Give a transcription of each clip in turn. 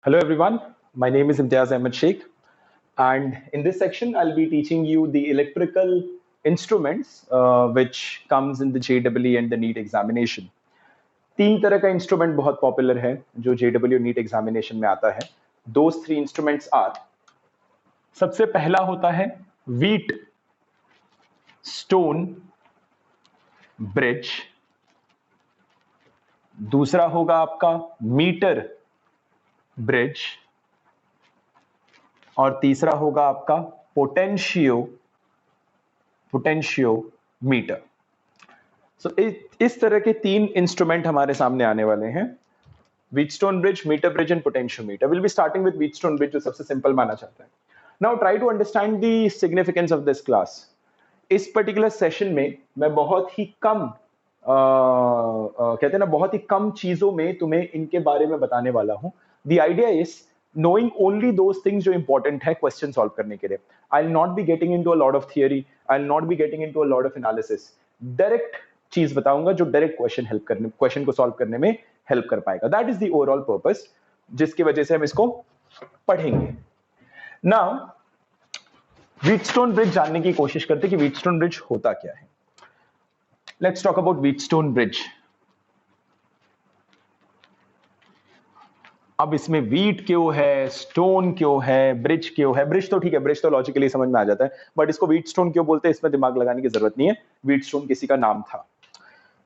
Hello everyone, my name is Imtiaz Ahmed Sheikh, and in this section I'll be teaching you the electrical instruments which comes in the JEE and the NEET examination. तीन तरह का instrument बहुत popular है जो JEE NEET examination में आता है. Those three instruments are, सबसे पहला होता है व्हीट स्टोन ब्रिज, दूसरा होगा आपका मीटर ब्रिज और तीसरा होगा आपका पोटेंशियोमीटर. सो इस तरह के तीन इंस्ट्रूमेंट हमारे सामने आने वाले हैं. Wheatstone bridge, meter bridge and potentiometer. Will be starting with Wheatstone bridge जो सबसे सिंपल माना जाता है. Now try to understand the significance of this class. इस पर्टिकुलर सेशन में मैं बहुत ही कम कहते हैं ना, बहुत ही कम चीजों में तुम्हें इनके बारे में बताने वाला हूं. The idea is knowing only those things जो important है क्वेश्चन सॉल्व करने के लिए. I'll not be getting into a lot of theory. I'll not be getting into a lot of analysis. Direct चीज बताऊंगा जो डायरेक्ट क्वेश्चन को solve करने में हेल्प कर पाएगा. That is the overall purpose जिसकी वजह से हम इसको पढ़ेंगे. नाउ व्हीटस्टोन ब्रिज जानने की कोशिश करते कि व्हीटस्टोन ब्रिज होता क्या है. Let's talk about Wheatstone bridge. अब इसमें व्हीट क्यों है, स्टोन क्यों है, ब्रिज क्यों है. ब्रिज तो ठीक है, ब्रिज तो लॉजिकली समझ में आ जाता है, बट इसको व्हीटस्टोन क्यों बोलते हैं इसमें दिमाग लगाने की जरूरत नहीं है. व्हीटस्टोन किसी का नाम था.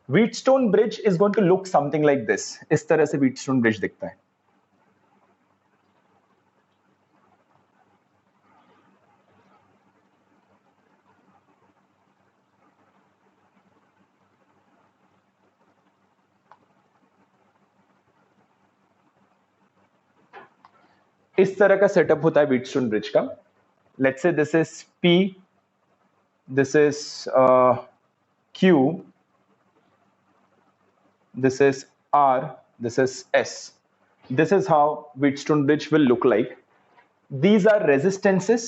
Wheatstone bridge is going to look something like this. इस तरह से व्हीटस्टोन ब्रिज दिखता है. इस तरह का सेटअप होता है व्हीटस्टोन ब्रिज का. Let's say this is P, this is Q, this is R, this is S. This is how Wheatstone bridge will look like. These are resistances,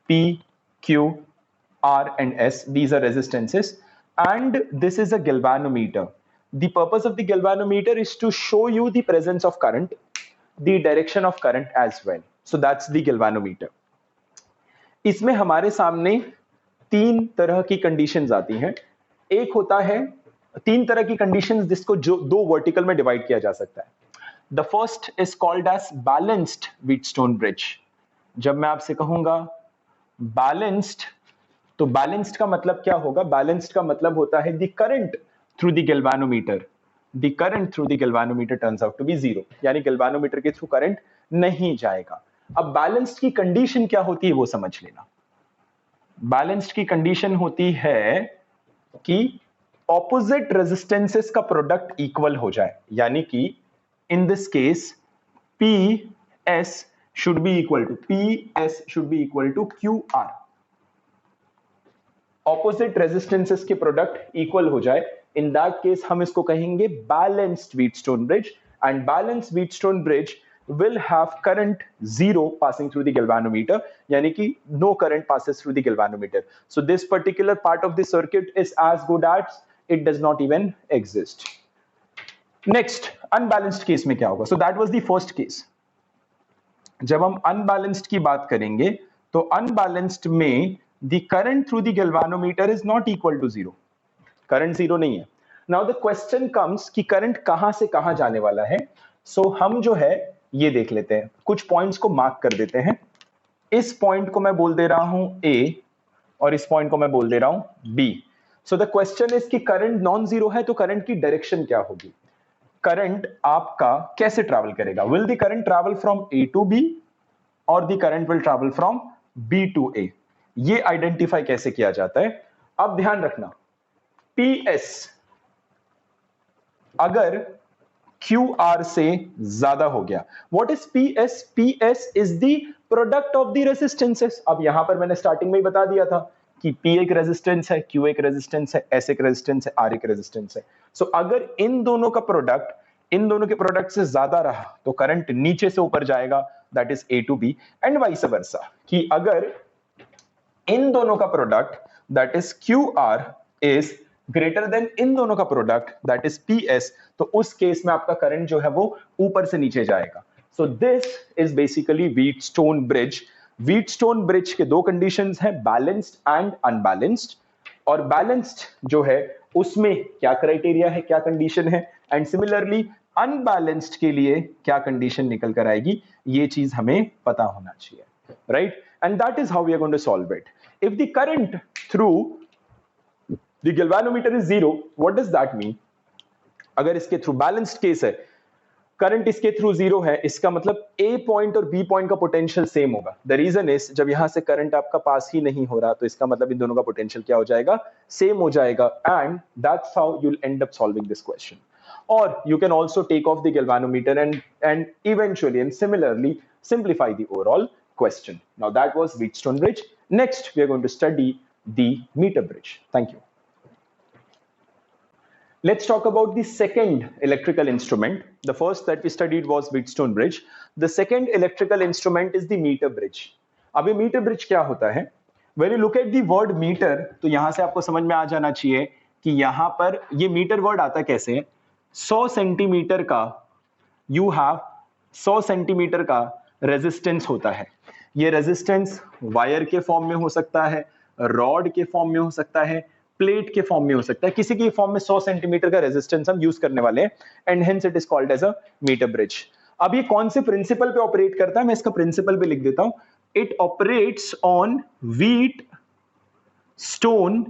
P, Q, R and S. These are resistances, and this is a galvanometer. The purpose of the galvanometer is to show you the presence of current, the direction of current as well. So that's the galvanometer. इसमें हमारे सामने तीन तरह की conditions आती हैं. एक होता है तीन तरह की कंडीशंस जिसको जो दो वर्टिकल में डिवाइड किया जा सकता है. The first is called as balanced Wheatstone bridge. जब मैं आपसे कहूंगा बैलेंस्ड, तो बैलेंस्ड का मतलब क्या होगा. बैलेंस्ड का मतलब होता है the current through the galvanometer, the current through the galvanometer turns out to be zero. यानी गैल्वेनोमीटर के थ्रू करंट नहीं जाएगा. अब बैलेंस्ड की कंडीशन क्या होती है वो समझ लेना. बैलेंस्ड की कंडीशन होती है कि ऑपोजिट रेजिस्टेंसेस का प्रोडक्ट इक्वल हो जाए. यानी कि in this case PS should be equal to QR. Opposite resistances के प्रोडक्ट इक्वल हो जाए. इन दैट केस हम इसको कहेंगे balanced Wheatstone bridge. And balanced Wheatstone bridge will have current zero passing through the galvanometer, yani ki no current passes through the galvanometer. So this particular part of the circuit is as good as it does not even exist. Next, unbalanced case में क्या होगा. So that was the first case. जब हम unbalanced की बात करेंगे तो unbalanced में the current through the galvanometer is not equal to zero. Current zero नहीं है. Now the question comes कि current कहां से कहां जाने वाला है. So हम जो है ये देख लेते हैं. कुछ पॉइंट्स को मार्क कर देते हैं. इस पॉइंट को मैं बोल दे रहा हूं A और इस पॉइंट को मैं बोल दे रहा हूं B. So the question is कि करंट नॉन जीरो है तो करंट की डायरेक्शन क्या होगी. करंट आपका कैसे ट्रैवल करेगा. Will the current travel from A to B और the current will travel from B to A. ये आइडेंटिफाई कैसे किया जाता है. अब ध्यान रखना, PS अगर QR से ज्यादा हो गया. What is PS? PS is the product of the resistances. अब यहां पर मैंने स्टार्टिंग में ही बता दिया था कि P एक रेजिस्टेंस है, Q एक रेजिस्टेंस है, S एक रेजिस्टेंस है, R एक रेजिस्टेंस है. सो अगर इन दोनों के प्रोडक्ट से ज्यादा रहा तो करंट नीचे से ऊपर जाएगा, that is A to B. And vice versa कि अगर इन दोनों का product that is QR is greater than इन दोनों का प्रोडक्ट दैट इज PS, तो उस केस में आपका करंट जो है वो ऊपर से नीचे जाएगा. सो this is basically Wheatstone bridge. Wheatstone bridge के दो कंडीशंस हैं, बैलेंस्ड एंड अनबैलेंस्ड। और बैलेंस्ड जो है उसमें क्या क्राइटेरिया है, क्या कंडीशन है, एंड सिमिलरली अनबैलेंस्ड के लिए क्या कंडीशन निकल कर आएगी, ये चीज हमें पता होना चाहिए, right? And that is how we are going to solve it. If the current through the galvanometer is zero, what does that mean? अगर इसके थ्रू बैलेंस्ड केस है, करंट इसके थ्रू जीरो है, इसका मतलब ए पॉइंट और बी पॉइंट का पोटेंशियल सेम होगा। द रीजन इज जब यहां से करंट आपका पास ही नहीं हो रहा, तो इसका मतलब इन दोनों का पोटेंशियल क्या हो जाएगा, सेम हो जाएगा। And that's how you will and up solving this question. Or you can also take off the galvanometer and eventually and similarly simplify the overall question. Now that was Wheatstone bridge. Next we are going to study the meter bridge. Thank you. Let's talk about the second electrical instrument. The first that we studied was Wheatstone bridge. The second electrical instrument is the meter bridge. अब ये meter bridge क्या होता है? When you look at the word meter, तो यहां से आपको समझ में आ जाना चाहिए कि यहां पर ये meter word आता कैसे है। 100 सेंटीमीटर का यू हैव 100 सेंटीमीटर का रेजिस्टेंस होता है। ये रेजिस्टेंस वायर के फॉर्म में हो सकता है, रॉड के फॉर्म में हो सकता है, प्लेट के फॉर्म में हो सकता है, किसी के फॉर्म में 100 सेंटीमीटर का रेजिस्टेंस हम यूज करने वाले हैं, and hence it is called as a meter bridge. अब ये कौन से प्रिंसिपल पे ऑपरेट करता है, मैं इसका प्रिंसिपल भी लिख देता हूं। It operates on Wheatstone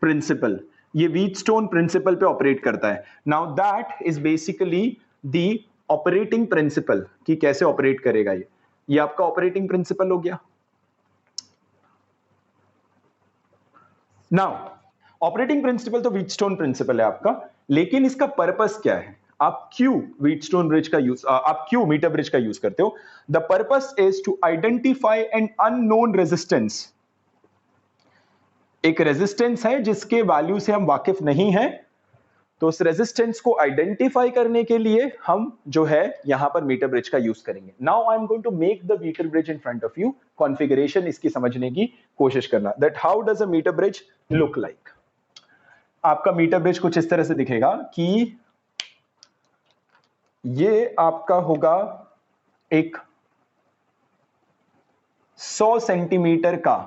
principle. ये व्हीटस्टोन प्रिंसिपल पे ऑपरेट करता है। Now that is basically the operating principle कि कैसे ऑपरेट करेगा ये आपका ऑपरेटिंग प्रिंसिपल हो गया। नाउ ऑपरेटिंग प्रिंसिपल तो व्हीटस्टोन प्रिंसिपल है आपका, लेकिन इसका पर्पस क्या है? आप क्यों व्हीटस्टोन ब्रिज का यूज, आप क्यों मीटर ब्रिज का यूज करते हो? The purpose is to identify an unknown resistance. एक रेजिस्टेंस है जिसके वैल्यू से हम वाकिफ नहीं हैं, तो उस रेजिस्टेंस को आइडेंटिफाई करने के लिए हम जो है यहां पर मीटर ब्रिज का यूज करेंगे। Now I am going to make the meter bridge in front of you. Configuration इसकी समझने की कोशिश करना, that how does a meter bridge look like. आपका मीटर ब्रिज कुछ इस तरह से दिखेगा कि ये आपका होगा एक 100 सेंटीमीटर का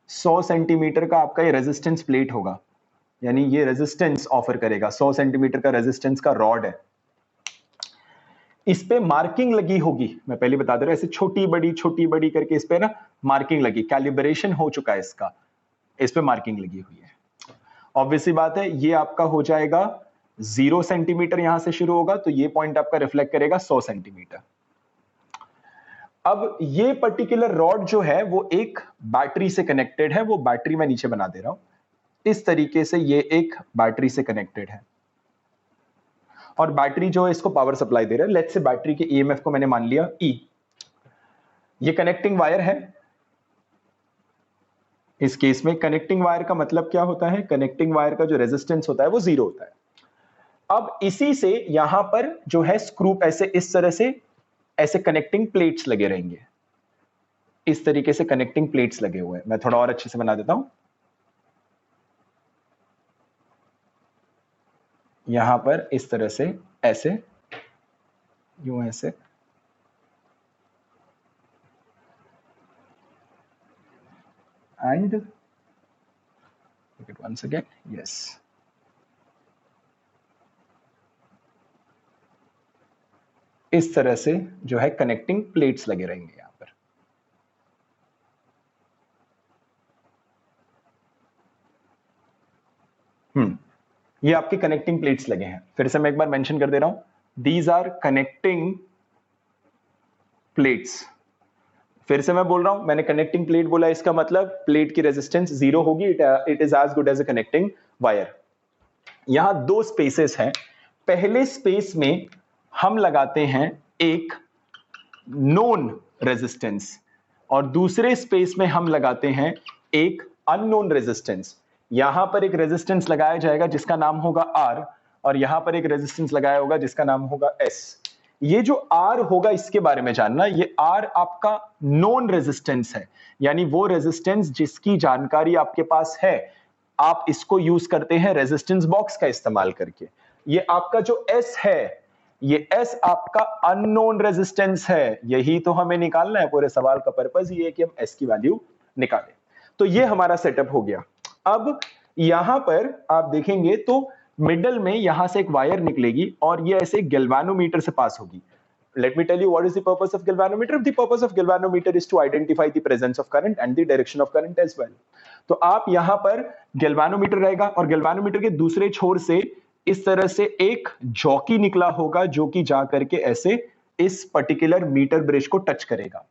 100 सेंटीमीटर का आपका ये रेजिस्टेंस प्लेट होगा, यानी ये रेजिस्टेंस ऑफर करेगा। 100 सेंटीमीटर का रेजिस्टेंस का रॉड है, इस पे मार्किंग लगी होगी, मैं पहले बता दे रहा हूं, ऐसे छोटी बड़ी करके इस पे ना मार्किंग लगी, कैलिब्रेशन हो चुका है इसका, इस पे मार्किंग लगी हुई है। ऑब्वियसली बात है, ये आपका हो जाएगा 0 सेंटीमीटर, यहां से शुरू होगा, तो ये पॉइंट आपका रिफ्लेक्ट करेगा 100 सेंटीमीटर। अब ये पर्टिकुलर रॉड जो है वो एक बैटरी से कनेक्टेड है, वो बैटरी मैं नीचे बना दे रहा हूं। इस तरीके से ये एक बैटरी से कनेक्टेड है, और बैटरी जो है इसको पावर सप्लाई दे रहा है। लेट्स से बैटरी के ईएमएफ को मैंने मान लिया E। ये कनेक्टिंग वायर है। इस केस में कनेक्टिंग वायर का मतलब क्या होता है? कनेक्टिंग वायर का जो रेजिस्टेंस होता है वो 0 होता है। अब इसी से यहां पर जो है स्क्रू ऐसे इस तरह से ऐसे कनेक्टिंग प्लेट्स लगे रहेंगे, इस तरीके से कनेक्टिंग प्लेट्स लगे हुए हैं। मैं थोड़ा और अच्छे से बना देता हूं। यहां पर इस तरह से ऐसे, यूं ऐसे, and look it once again, yes, इस तरह से जो है कनेक्टिंग प्लेट्स लगे रहेंगे यहां पर। ये आपके कनेक्टिंग प्लेट्स लगे हैं। फिर से मैं एक बार मेंशन कर दे रहा हूं, दीज आर कनेक्टिंग प्लेट्स। फिर से मैं बोल रहा हूं, मैंने कनेक्टिंग प्लेट बोला, इसका मतलब प्लेट की रेजिस्टेंस 0 होगी, it is as good as a connecting wire. यहां 2 स्पेसेस हैं। पहले स्पेस में हम लगाते हैं एक नोन रेजिस्टेंस, और दूसरे स्पेस में हम लगाते हैं एक अननोन रेजिस्टेंस। यहां पर एक रेजिस्टेंस लगाया जाएगा जिसका नाम होगा R, और यहां पर एक रेजिस्टेंस लगाया होगा जिसका नाम होगा S। ये जो R होगा इसके बारे में जानना, ये R आपका नोन रेजिस्टेंस है, यानी वो रेजिस्टेंस जिसकी जानकारी आपके पास है, आप इसको यूज करते हैं रेजिस्टेंस बॉक्स का इस्तेमाल करके। ये आपका जो S है, ये S आपका अननोन रेजिस्टेंस है, यही तो हमें निकालना है, पूरे सवाल का पर्पस ये है कि हम S की वैल्यू निकालें। तो ये हमारा सेटअप हो गया। अब यहां पर आप देखेंगे तो मिडल में यहां से एक वायर निकलेगी और ये ऐसे गैल्वेनोमीटर से पास होगी। Let me tell you what is the purpose of galvanometer. The purpose of galvanometer is to identify the presence of current and the direction of current as well. तो आप यहां पर गैल्वेनोमीटर रहेगा और गैल्वेनोमीटर के दूसरे छोर से इस तरह से एक जॉकी निकला होगा जो कि जा करके ऐसे इस पर्टिकुलर मीटर ब्रिज को टच करेगा।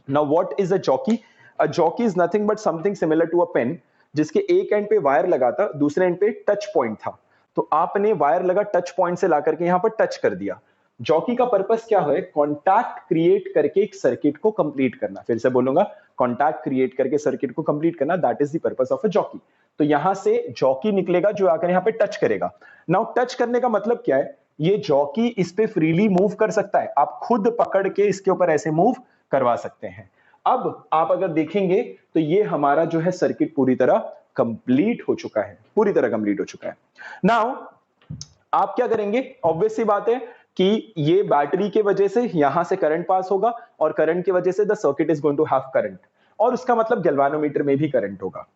Now what is a jockey? A jockey is nothing but something similar to a pen जिसके एक एंड पे वायर लगा था, दूसरे एंड पे टच पॉइंट था। तो आपने वायर लगा टच पॉइंट से ला करके यहां पर टच कर दिया। जॉकी का पर्पस क्या है? कॉन्टैक्ट क्रिएट करके एक सर्किट को कंप्लीट करना। फिर से बोलूंगा, कॉन्टैक्ट क्रिएट करके सर्किट को कंप्लीट करना, that is the purpose of a jockey. तो यहां से जॉकी निकलेगा जो आकर यहां पे टच करेगा। नाउ टच करने का मतलब क्या है? ये जॉकी इस पे फ्रीली मूव कर सकता है, आप खुद पकड़ के इसके ऊपर ऐसे मूव करवा सकते हैं। अब आप अगर देखेंगे तो ये हमारा जो है सर्किट पूरी तरह कंप्लीट हो चुका है, पूरी तरह कंप्लीट हो चुका है। नाउ आप क्या करेंगे? ऑब्वियस सी बात है कि ये बैटरी के वजह से यहां से करंट पास होगा और करंट की वजह से the circuit is going to have current, और उसका मतलब गैल्वेनोमीटर में भी करंट होगा।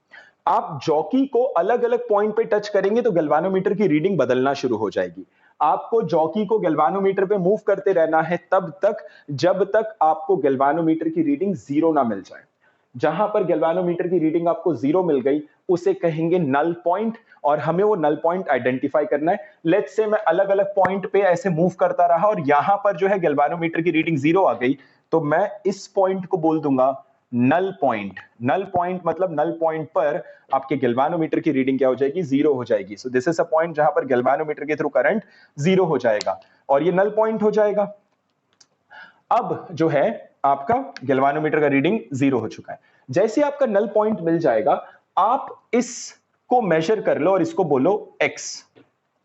आप जॉकी को अलग अलग पॉइंट पे टच करेंगे तो गैल्वेनोमीटर की रीडिंग बदलना शुरू हो जाएगी। आपको जॉकी को गैल्वेनोमीटर पे मूव करते रहना है तब तक जब तक आपको गैल्वेनोमीटर की रीडिंग जीरो ना मिल जाए। जहां पर गैल्वेनोमीटर की रीडिंग आपको जीरो मिल गई उसे कहेंगे नल पॉइंट, और हमें वो नल पॉइंट आइडेंटिफाई करना है। लेट्स से मैं अलग अलग पॉइंट पे ऐसे मूव करता रहा और यहां पर जो है गैल्वेनोमीटर की रीडिंग जीरो आ गई, तो मैं इस पॉइंट को बोल दूंगा नल पॉइंट। नल पॉइंट मतलब नल पॉइंट पर आपके गैल्वेनोमीटर की रीडिंग क्या हो जाएगी? जीरो हो जाएगी। सो दिस इज अ पॉइंट जहां पर गैल्वेनोमीटर के थ्रू करंट जीरो हो जाएगा और ये नल पॉइंट हो जाएगा। अब जो है आपका गैल्वेनोमीटर का रीडिंग जीरो हो चुका है। जैसे आपका नल पॉइंट मिल जाएगा, आप इसको मेजर कर लो और इसको बोलो x।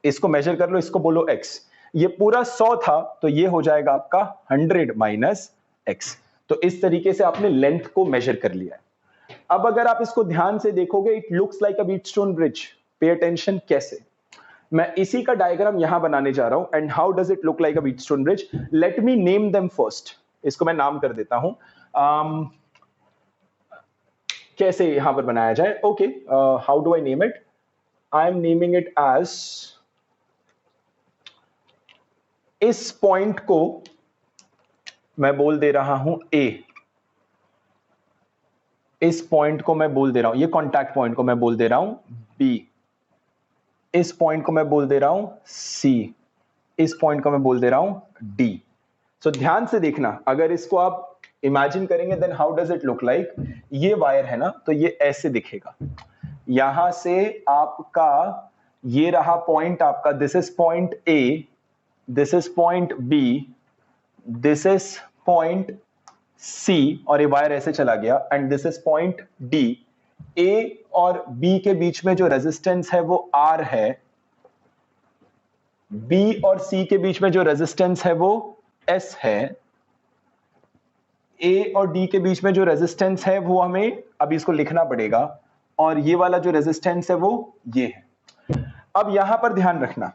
इसको मेजर कर लो, इसको बोलो x। ये पूरा 100 था तो ये हो जाएगा आपका 100 माइनस x। तो इस तरीके से आपने लेंथ को मेजर कर लिया है। अब अगर आप इसको ध्यान से देखोगे, it looks like a Wheatstone bridge. Pay attention कैसे? मैं इसी का डायग्राम यहां बनाने जा रहा हूं। And how does it look like a Wheatstone bridge? Let me name them first. इसको मैं नाम कर देता हूं। कैसे यहां पर बनाया जाए? Okay, how do I name it? I am naming it as, इस पॉइंट को मैं बोल दे रहा हूं ए। इस पॉइंट को मैं बोल दे रहा हूं, ये कॉन्टैक्ट पॉइंट को मैं बोल दे रहा हूं बी। इस पॉइंट को मैं बोल दे रहा हूं सी। इस पॉइंट को मैं बोल दे रहा हूं डी। सो ध्यान से देखना, अगर इसको आप इमेजिन करेंगे then how does it look like? ये वायर है ना, तो ये ऐसे दिखेगा। यहां से आपका ये रहा पॉइंट आपका, this is point A, this is point B, this is point C, और ये वायर ऐसे चला गया, and this is point D. A और बी के बीच में जो रेजिस्टेंस है वो आर है, बी और सी के बीच में जो रेजिस्टेंस है वो एस है, ए और डी के बीच में जो रेजिस्टेंस है वो हमें अभी इसको लिखना पड़ेगा, और ये वाला जो रेजिस्टेंस है वो ये है। अब यहां पर ध्यान रखना,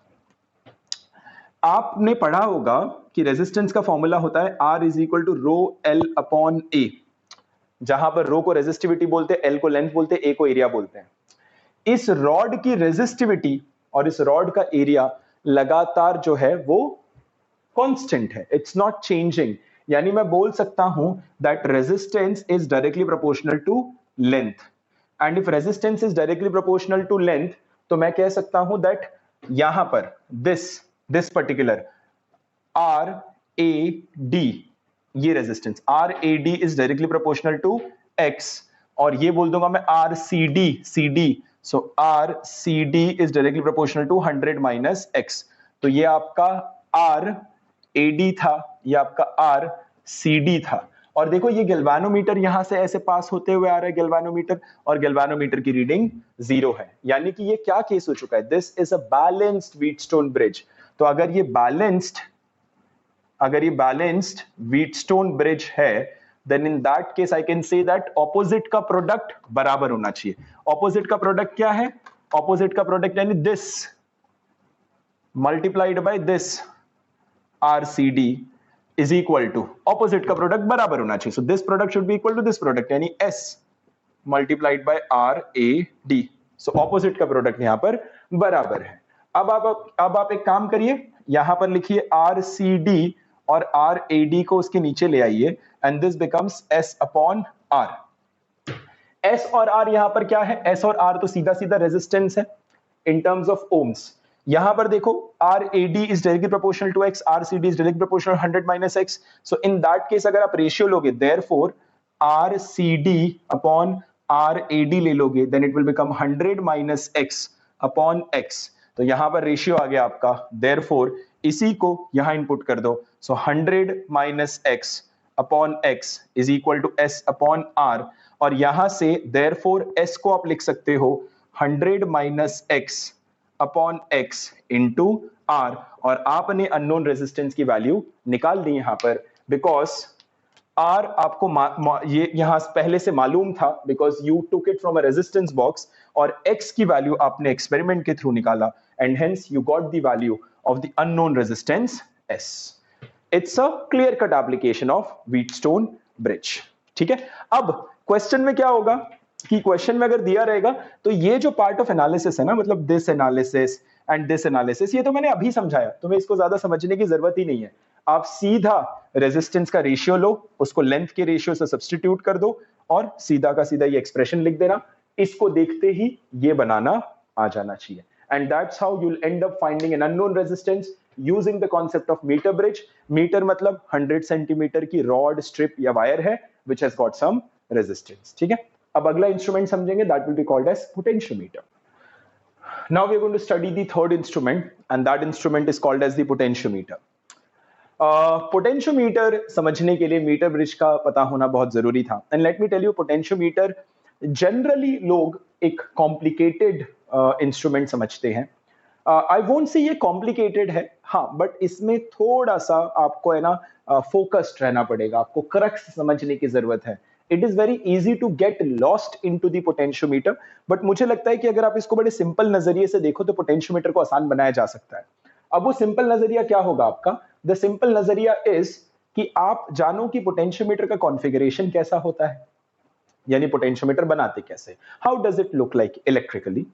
आपने पढ़ा होगा कि रेजिस्टेंस का फॉर्मूला होता है R is equal to rho L upon A, जहां पर रो को रेजिस्टिविटी बोलते हैं, एल को लेंथ बोलते हैं, ए को एरिया बोलते हैं। इस रॉड की रेजिस्टिविटी और इस रॉड का एरिया लगातार जो है वो कांस्टेंट है, इट्स नॉट चेंजिंग। यानी मैं बोल सकता हूं that resistance is directly proportional to length, and if resistance is directly proportional to length, तो मैं कह सकता हूं दैट यहां पर this particular R A D, ये resistance R A D is directly proportional to X, और ये बोल दूंगा मैं R C D. So R C D is directly proportional to 100 minus X. तो ये आपका आर ए डी था, ये आपका आर सी डी था। और देखो ये गैल्वेनोमीटर यहां से ऐसे पास होते हुए आ रहा है गैल्वेनोमीटर, और गैल्वेनोमीटर की रीडिंग जीरो है। यानी कि ये क्या केस हो चुका है? This is a balanced Wheatstone bridge. तो अगर ये बैलेंस्ड व्हीटस्टोन ब्रिज है, then in that case I can say that opposite का प्रोडक्ट बराबर होना चाहिए। ऑपोजिट का प्रोडक्ट क्या है? ऑपोजिट का प्रोडक्ट यानी this multiplied by this, RCD is equal to, opposite का प्रोडक्ट बराबर होना चाहिए, so this product should be equal to this product, यानी S multiplied by RAD, so opposite का प्रोडक्ट यहां पर बराबर है। अब आप एक काम करिए, यहां पर लिखिए RCD और RAD को उसके नीचे ले आइए, and this becomes S upon R। S और R यहां पर क्या है, S और R तो सीधा सीधा रेजिस्टेंस है इन टर्म्स ऑफ ओम्स। यहां पर देखो RAD is directly proportional to X, RCD is directly proportional 100 minus X, so in that case अगर आप रेशियो लोगे, देयरफॉर RCD अपॉन RAD ले लोगे, then it will become 100 minus X upon X, तो यहां पर रेशियो आ गया आपका, देयरफॉर इसी को यहां इनपुट कर दो, so 100 minus X upon X is equal to S upon R, और यहां से देयरफॉर S को आप लिख सकते हो 100 minus X upon X into R, और आपने अननोन रेजिस्टेंस की वैल्यू निकाल दी यहां पर, बिकॉज R आपको ये यहां पहले से मालूम था, because you took it from a resistance box, और X की वैल्यू आपने एक्सपेरिमेंट के थ्रू निकाला, and hence you got the value of the unknown resistance S। It's a clear cut application of Wheatstone bridge. ठीक है, अब question में क्या होगा कि क्वेश्चन में अगर दिया रहेगा तो ये जो पार्ट ऑफ एनालिसिस है ना, मतलब this analysis and this analysis, ये तो मैंने अभी समझाया, तुम्हें इसको ज्यादा समझने की जरूरत ही नहीं है। आप सीधा रेजिस्टेंस का रेशियो लो, उसको लेंथ के रेशियो से सब्स्टिट्यूट कर दो, और सीधा का सीधा ये एक्सप्रेशन लिख देना, इसको देखते ही ये बनाना आ जाना चाहिए, and that's how you'll end up finding an unknown resistance using the concept of meter bridge। Meter मतलब 100 सेंटीमीटर की रॉड, स्ट्रिप या वायर है which has got some resistance। ठीक है, अब अगला इंस्ट्रूमेंट समझेंगे, that will be called as potentiometer। Now we are going to study the third instrument, and that instrument is called as the potentiometer। Potentiometer समझने के लिए metre bridge का पता होना बहुत जरूरी था, and let me tell you, potentiometer generally लोग एक कॉम्प्लिकेटेड इंस्ट्रूमेंट समझते हैं। आई वोंट से ये कॉम्प्लिकेटेड है, हाँ, बट इसमें थोड़ा सा आपको है ना फोकस्ड रहना पड़ेगा, आपको क्रक्स समझने की जरूरत है। It is very easy to get lost into the potentiometer, but मुझे लगता है कि अगर आप इसको बड़े सिंपल नजरिए से देखो तो पोटेंशियोमीटर को आसान बनाया जा सकता है। अब वो सिंपल नजरिया क्या होगा आपका? द सिंपल नजरिया इज कि आप जानो कि पोटेंशियोमीटर का कॉन्फ़िगरेशन कैसा होता है, यानी पोटेंशियोमीटर बनाते कैसे, how does it look like electrically,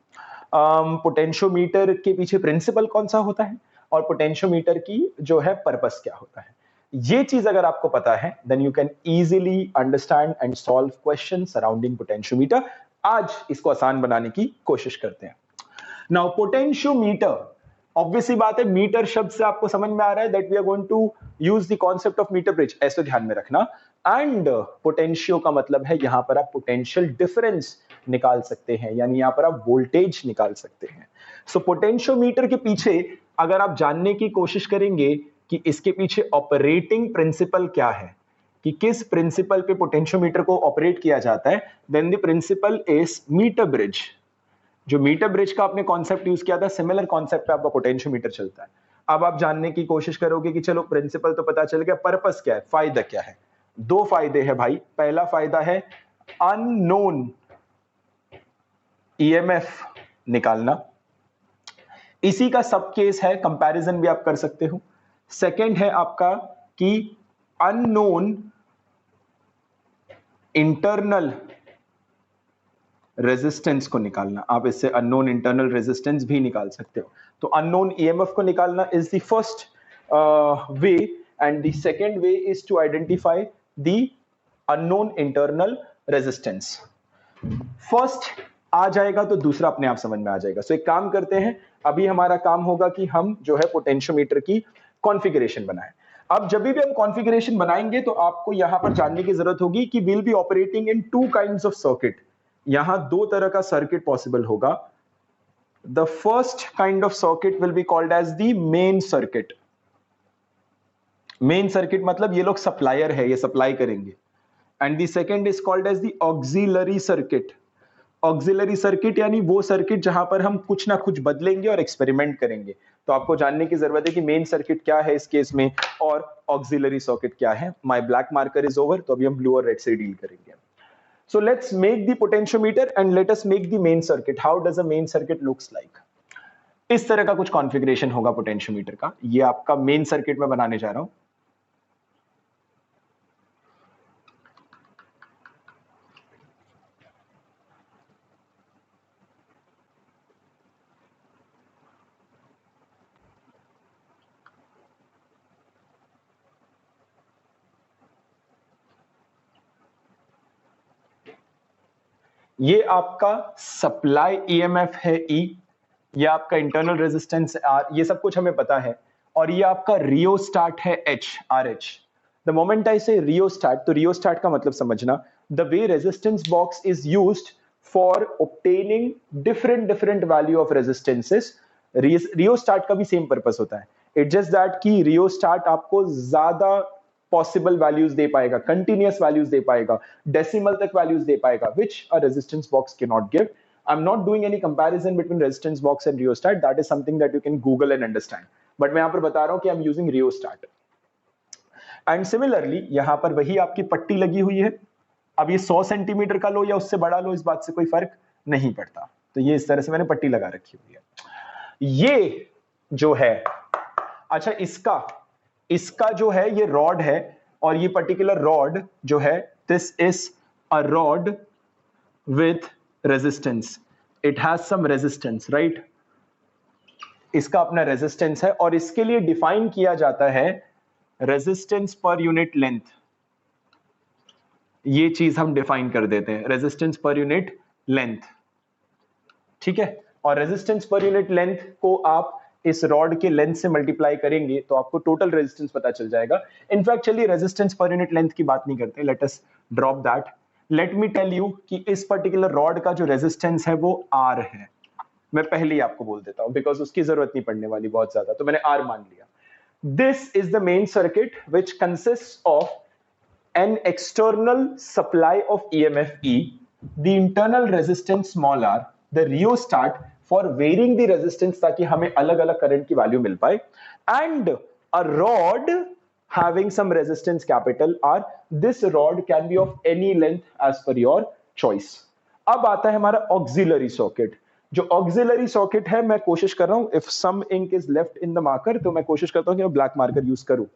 potentiometer के पीछे प्रिंसिपल कौन सा होता है, और पोटेंशियोमीटर की जो है पर्पस क्या होता है। ये चीज अगर आपको पता है, then you can easily understand and solve question surrounding potentiometer. आज इसको आसान बनाने की कोशिश करते हैं। नाउ पोटेंशियोमीटर, ऑब्वियसली बात है, मीटर शब्द से आपको समझ में आ रहा है that we are going to use the concept of meter bridge, ऐसे ध्यान में रखना। एंड पोटेंशियो का मतलब है यहां पर आप पोटेंशियल डिफरेंस निकाल सकते हैं, यानी यहां पर आप वोल्टेज निकाल सकते हैं। सो पोटेंशियोमीटर के पीछे अगर आप जानने की कोशिश करेंगे कि इसके पीछे ऑपरेटिंग प्रिंसिपल क्या है, कि किस प्रिंसिपल पे पोटेंशियोमीटर को ऑपरेट किया जाता है, then the principle is meter bridge. जो मीटर ब्रिज का आपने कॉन्सेप्ट यूज किया था, सिमिलर कॉन्सेप्ट पे आपका पोटेंशियोमीटर चलता है। अब आप जानने की कोशिश करोगे कि चलो प्रिंसिपल तो पता चल गया, पर्पस क्या है, फायदा क्या है। दो फायदे हैं भाई। पहला फायदा है अननोन ईएमएफ निकालना, इसी का सब केस है, कंपैरिजन भी आप कर सकते हो। सेकंड है आपका कि अननोन इंटरनल रेजिस्टेंस को निकालना, आप इससे अननोन इंटरनल रेजिस्टेंस भी निकाल सकते हो। तो अननोन ईएमएफ को निकालना is the first way, and the second way is to identify the unknown internal resistance. First आ जाएगा तो दूसरा अपने आप समझ में आ जाएगा। सो एक काम करते हैं, अभी हमारा काम होगा कि हम जो है पोटेंशियोमीटर की कॉन्फ़िगरेशन बनाएं। अब जब भी हम कॉन्फ़िगरेशन बनाएंगे तो आपको यहां पर जानने की जरूरत होगी कि will be operating in two kinds of circuit. यहां दो तरह का सर्किट पॉसिबल होगा। The first kind of circuit will be called as the main circuit. Main circuit मतलब ये लोग सप्लायर है, ये सप्लाई करेंगे। And the second is called as the auxiliary circuit. Auxiliary circuit यानी वो सर्किट जहां पर हम कुछ ना कुछ बदलेंगे और एक्सपेरिमेंट करेंगे। तो आपको जानने की जरूरत है कि मेन सर्किट क्या है इस केस में, और ऑक्सिलरी सर्किट क्या है। My black marker is over, तो अभी हम ब्लू और रेड से डील करेंगे। So let's make the potentiometer and let us make the main circuit. How does a main circuit looks like? इस तरह का कुछ कॉन्फ़िगरेशन होगा पोटेंशियोमीटर का। ये आपका मेन सर्किट में बनाने जा रहा हूं। ये आपका सप्लाई ईएमएफ है E, ये आपका इंटरनल रेजिस्टेंस R, ये सब कुछ हमें पता है। और ये आपका रियोस्टाट है H, RH। The moment I say rheostat, तो रियोस्टाट का मतलब समझना, the way resistance box is used for obtaining different value of resistances. Rheostat का भी सेम पर्पस होता है, इट जस्ट दैट कि रियोस्टाट आपको ज्यादा पॉसिबल वैल्यूज दे पाएगा, कंटिन्यूअस वैल्यूज दे पाएगा, डेसिमल तक वैल्यूज दे पाएगा, which a resistance box cannot give. I'm not doing any comparison between resistance box and rheostat. That is something that you can Google and understand. But मैं यहाँ पर बता रहा हूँ कि I'm using rheostat. And similarly यहाँ पर वही आपकी पट्टी लगी हुई है। अब ये 100 सेंटीमीटर का लो या उससे बड़ा लो, इस बात से कोई फर्क नहीं पड़ता। तो ये इस तरह से मैंने पट्टी लगा रखी हुई है। ये जो है, अच्छा इसका जो है ये रॉड है, और ये पर्टिकुलर रॉड जो है, this is a rod with resistance, it has some resistance, right. इसका अपना रेजिस्टेंस है, और इसके लिए डिफाइन किया जाता है रेजिस्टेंस पर यूनिट लेंथ। ये चीज हम डिफाइन कर देते हैं, रेजिस्टेंस पर यूनिट लेंथ, ठीक है। और रेजिस्टेंस पर यूनिट लेंथ को आप इस रॉड के लेंथ से मल्टीप्लाई करेंगे तो आपको टोटल रेजिस्टेंस पता चल जाएगा। इनफैक्ट चलिए रेजिस्टेंस पर यूनिट लेंथ की बात नहीं करते, let us drop that. Let me tell you कि इस पर्टिकुलर रॉड का जो रेजिस्टेंस है वो R है। मैं पहले ही आपको बोल देता हूं, बिकॉज उसकी जरूरत नहीं पड़ने वाली बहुत ज्यादा, तो मैंने R मान लिया। This is the main circuit which consist of an external supply of EMF E, the internal resistance small r, the rheostat for varying the resistance ताकि हमें अलग अलग करंट की वैल्यू मिल पाए, and a rod having some resistance capital R. This rod can be of any length as per your choice. अब आता है हमारा ऑक्सिलरी सॉकेट। जो ऑक्सिलरी सॉकेट है, मैं कोशिश कर रहा हूं, if some ink is left in the marker, तो मैं कोशिश करता हूं कि मैं ब्लैक मार्कर यूज करूं,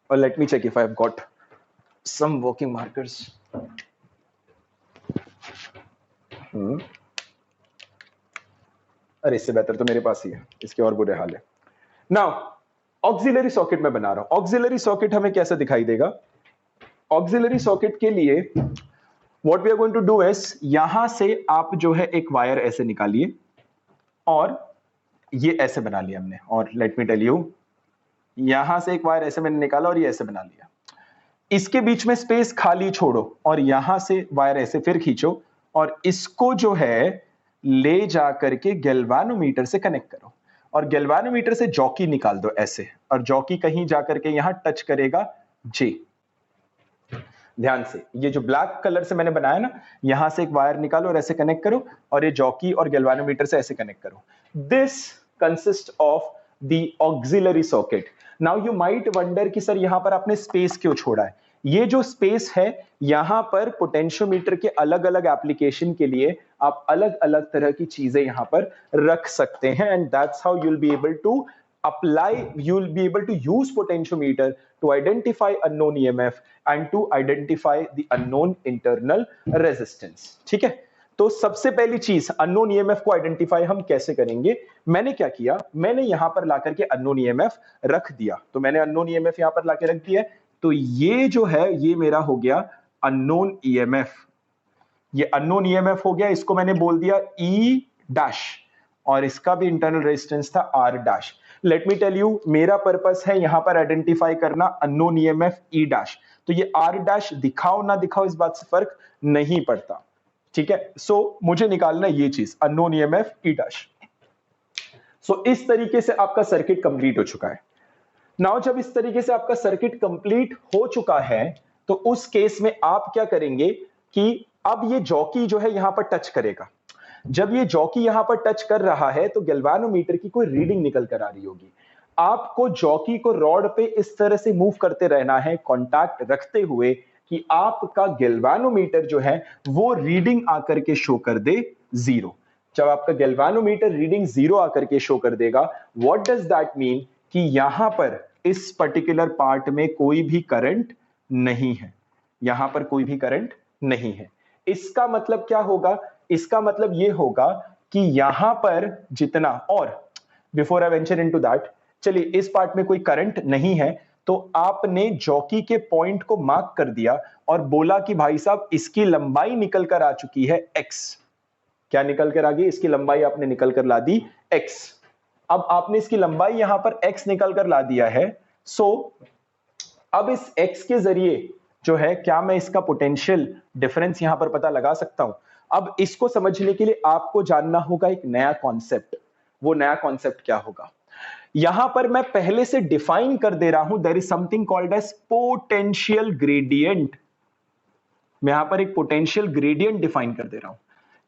और let me check if I have got some working markers. अरे इससे बेहतर तो मेरे पास ही है, इसके और बुरे हाल है। नाउ ऑक्सिलरी सॉकेट में बना रहा हूं। ऑक्सिलरी सॉकेट हमें कैसा दिखाई देगा? ऑक्सिलरी सॉकेट के लिए what we are going to do is, यहां से आप जो है एक वायर ऐसे निकालिए, और ये ऐसे बना लिया हमने। और लेट मी टेल यू, यहां से एक वायर ऐसे मैंने निकाला और ये ऐसे बना लिया। इसके बीच में स्पेस खाली छोड़ो, और यहां से वायर ऐसे फिर खींचो, और इसको जो है ले जा करके गैल्वानोमीटर से कनेक्ट करो, और गैल्वानोमीटर से जॉकी निकाल दो ऐसे, और जॉकी कहीं जा करके यहां टच करेगा J। ध्यान से, ये जो ब्लैक कलर से मैंने बनाया ना, यहां से एक वायर निकालो और ऐसे कनेक्ट करो, और ये जॉकी और गैल्वानोमीटर से ऐसे कनेक्ट करो। This consist of the auxiliary socket. Now you might wonder कि सर यहां पर आपने स्पेस क्यों छोड़ा है? ये जो स्पेस है, यहां पर पोटेंशियोमीटर के अलग अलग एप्लीकेशन के लिए आप अलग अलग तरह की चीजें यहां पर रख सकते हैं, and that's how you will be able to apply, you will be able to use potentiometer to identify unknown EMF and to identify the unknown internal resistance। ठीक है, तो सबसे पहली चीज unknown EMF को आइडेंटिफाई हम कैसे करेंगे? मैंने क्या किया, मैंने यहां पर लाकर के unknown EMF रख दिया। तो मैंने unknown EMF यहां पर लाके रख दिया, तो ये जो है ये मेरा हो गया unknown EMF। ये unknown EMF हो गया, इसको मैंने बोल दिया E डैश, और इसका भी इंटरनल रेजिस्टेंस था R dash. Let me tell you, मेरा पर्पस है यहां पर आइडेंटिफाई करना अननोन ईएमएफ E डैश। तो ये R डैश दिखाओ ना दिखाओ इस बात से फर्क नहीं पड़ता, ठीक है। सो मुझे निकालना ये चीज अननोन ईएमएफ E डैश। सो इस तरीके से आपका सर्किट कंप्लीट हो चुका है। नाउ जब इस तरीके से आपका सर्किट कंप्लीट हो चुका है, तो उस केस में आप क्या करेंगे कि अब ये जॉकी जो है यहां पर टच करेगा। जब ये जॉकी यहां पर टच कर रहा है, तो गैल्वानोमीटर की कोई रीडिंग निकल कर आ रही होगी। आपको जॉकी को रॉड पे इस तरह से मूव करते रहना है, कांटेक्ट रखते हुए, कि आपका गैल्वानोमीटर जो है वो रीडिंग आकर के शो कर दे 0। जब आपका गैल्वानोमीटर रीडिंग 0 आकर के शो कर देगा, व्हाट डज दैट मीन कि यहां पर इस पर्टिकुलर पार्ट में कोई भी करंट नहीं है, यहां पर कोई भी करंट नहीं है। इसका मतलब क्या होगा? इसका मतलब ये होगा कि यहां पर जितना, और before I venture into that, चलिए इस पार्ट में कोई करंट नहीं है, तो आपने जॉकी के पॉइंट को मार्क कर दिया और बोला कि भाई साहब इसकी लंबाई निकल कर आ चुकी है x। क्या निकल कर आ गई? इसकी लंबाई आपने निकल कर ला दी x। अब आपने इसकी लंबाई यहां पर x निकल कर ला दिया है, सो अब इस x के जरिए जो है, क्या मैं इसका पोटेंशियल डिफरेंस यहां पर पता लगा सकता हूं? अब इसको समझने के लिए आपको जानना होगा एक नया कॉन्सेप्ट। वो नया कॉन्सेप्ट क्या होगा? यहां पर मैं पहले से डिफाइन कर दे रहा हूं, there is something called as potential gradient. मैं यहां पर एक पोटेंशियल ग्रेडियंट डिफाइन कर दे रहा हूं।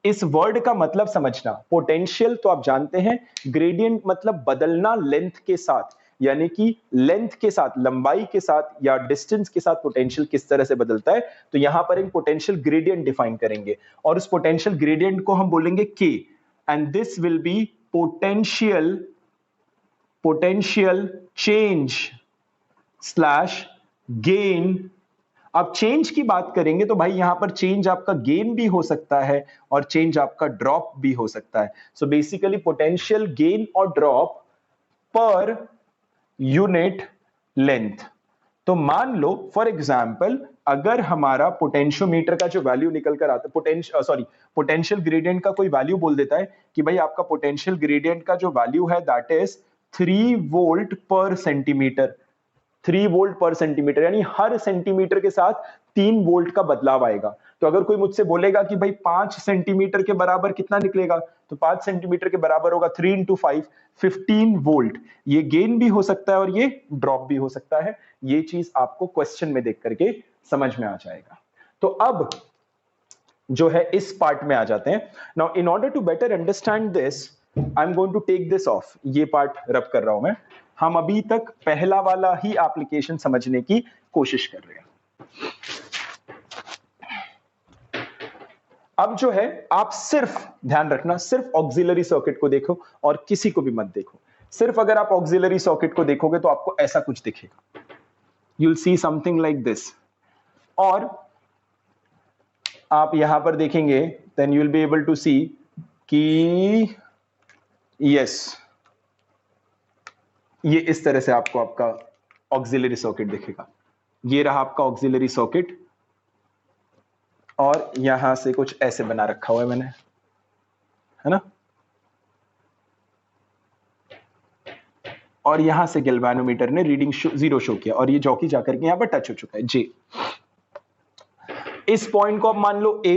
इस वर्ड का मतलब समझना, पोटेंशियल तो आप जानते हैं, ग्रेडियंट मतलब बदलना लेंथ के साथ, यानी कि लेंथ के साथ, लंबाई के साथ या डिस्टेंस के साथ पोटेंशियल किस तरह से बदलता है। तो यहां पर एक पोटेंशियल ग्रेडियंट डिफाइन करेंगे और उस पोटेंशियल ग्रेडियंट को हम बोलेंगे K, and this will be potential change slash gain. अब चेंज की बात करेंगे तो भाई यहां पर चेंज आपका गेन भी हो सकता है और चेंज आपका ड्रॉप भी हो सकता है। सो बेसिकली पोटेंशियल गेन और ड्रॉप पर यूनिट लेंथ। तो मान लो फॉर एग्जांपल, अगर हमारा पोटेंशियोमीटर का जो वैल्यू निकल कर आता है, पोटेंशियल ग्रेडियंट का कोई वैल्यू बोल देता है कि भाई आपका पोटेंशियल ग्रेडियंट का जो वैल्यू है दैट इज 3 वोल्ट पर सेंटीमीटर। 3 वोल्ट पर सेंटीमीटर, यानी हर सेंटीमीटर के साथ 3 वोल्ट का बदलाव आएगा। तो अगर कोई मुझसे बोलेगा कि भाई 5 सेंटीमीटर के बराबर कितना निकलेगा, तो 5 सेंटीमीटर के बराबर होगा 3 इंटू 5, 15 वोल्ट। ये गेन भी हो सकता है और ये ड्रॉप भी हो सकता है। ये चीज आपको क्वेश्चन में देख करके समझ में आ जाएगा। तो अब जो है इस पार्ट में आ जाते हैं। Now in order to better understand this, I am going to take this off. ये पार्ट रब कर रहा हूं मैं। हम अभी तक पहला वाला ही एप्लीकेशन समझने की कोशिश कर रहे हैं। अब जो है आप सिर्फ ध्यान रखना, सिर्फ ऑक्सिलरी सर्किट को देखो और किसी को भी मत देखो। सिर्फ अगर आप ऑक्सिलरी सर्किट को देखोगे तो आपको ऐसा कुछ दिखेगा, you will see something like this. और आप यहां पर देखेंगे then you will be able to see कि यस, ये इस तरह से आपको आपका ऑक्सिलरी सर्किट दिखेगा। ये रहा आपका ऑक्सिलरी सर्किट और यहां से कुछ ऐसे बना रखा हुआ है मैंने, है ना। और यहां से गैल्वानोमीटर ने रीडिंग 0 शो किया और ये जॉकी जाकर के यहां पर टच हो चुका है J। इस पॉइंट को आप मान लो A,